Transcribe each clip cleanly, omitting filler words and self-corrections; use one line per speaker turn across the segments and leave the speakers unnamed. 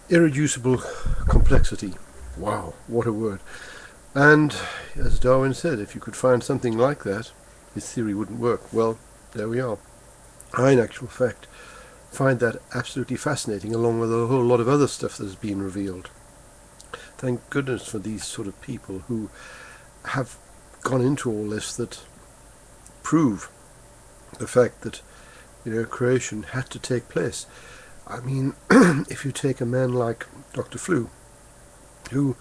Irreducible complexity. Wow, what a word. And as Darwin said, if you could find something like that, his theory wouldn't work. Well, there we are. I, in actual fact, find that absolutely fascinating, along with a whole lot of other stuff that has been revealed. Thank goodness for these sort of people who have gone into all this, that prove the fact that, creation had to take place. I mean, if you take a man like Dr. Flew, who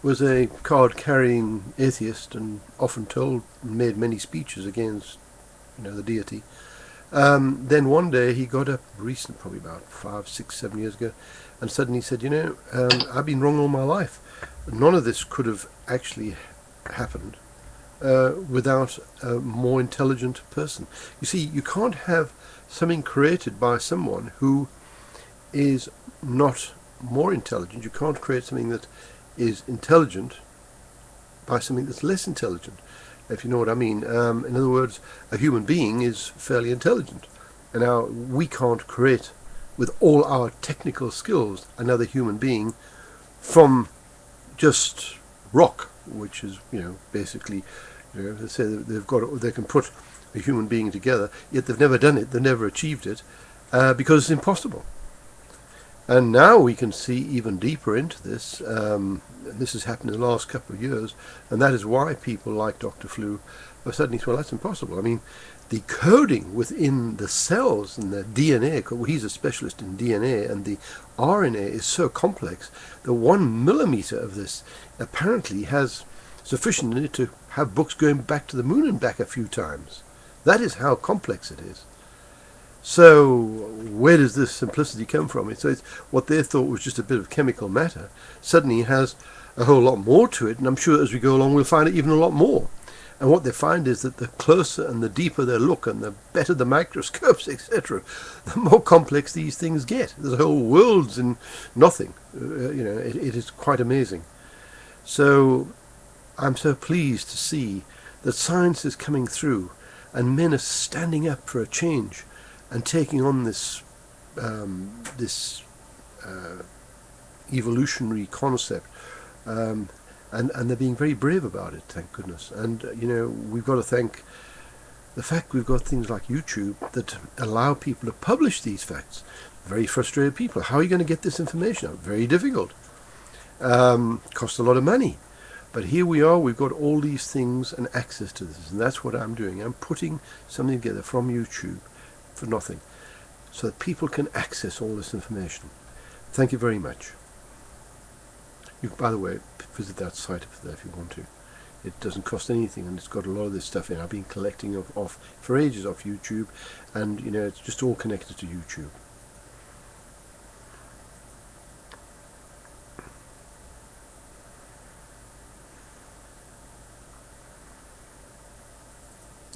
was a card-carrying atheist and often made many speeches against, the deity. Then one day he got up, probably about 5, 6, 7 years ago, and suddenly said, I've been wrong all my life. None of this could have actually happened without a more intelligent person. You see, you can't have something created by someone who is not more intelligent. You can't create something that is intelligent by something that's less intelligent, if you know what I mean. In other words, a human being is fairly intelligent. And now we can't create, with all our technical skills, another human being from just rock, which is, basically, they say that they can put a human being together, yet they've never done it, they've never achieved it, because it's impossible. And now we can see even deeper into this. This has happened in the last couple of years, and that is why people like Dr. Flew have suddenly thought, well, that's impossible. I mean, the coding within the cells and the DNA, well, he's a specialist in DNA, and the RNA is so complex that 1 millimeter of this apparently has sufficient in it to have books going back to the moon and back a few times. That is how complex it is. So where does this simplicity come from? So it's what they thought was just a bit of chemical matter suddenly has a whole lot more to it, and I'm sure as we go along we'll find it even a lot more. And what they find is that the closer and the deeper they look and the better the microscopes, etc., the more complex these things get. There's whole worlds in nothing. It is quite amazing. So I'm so pleased to see that science is coming through and men are standing up for a change and taking on this evolutionary concept, and they're being very brave about it, thank goodness. And we've got to thank the fact we've got things like YouTube that allow people to publish these facts. Very frustrated people. How are you going to get this information out? Very difficult. Costs a lot of money. But here we are, we've got all these things and access to this, and that's what I'm doing. I'm putting something together from YouTube for nothing, so that people can access all this information. Thank you very much. By the way, visit that site if you want to. It doesn't cost anything, and it's got a lot of this stuff in. I've been collecting off for ages off YouTube, and it's just all connected to YouTube.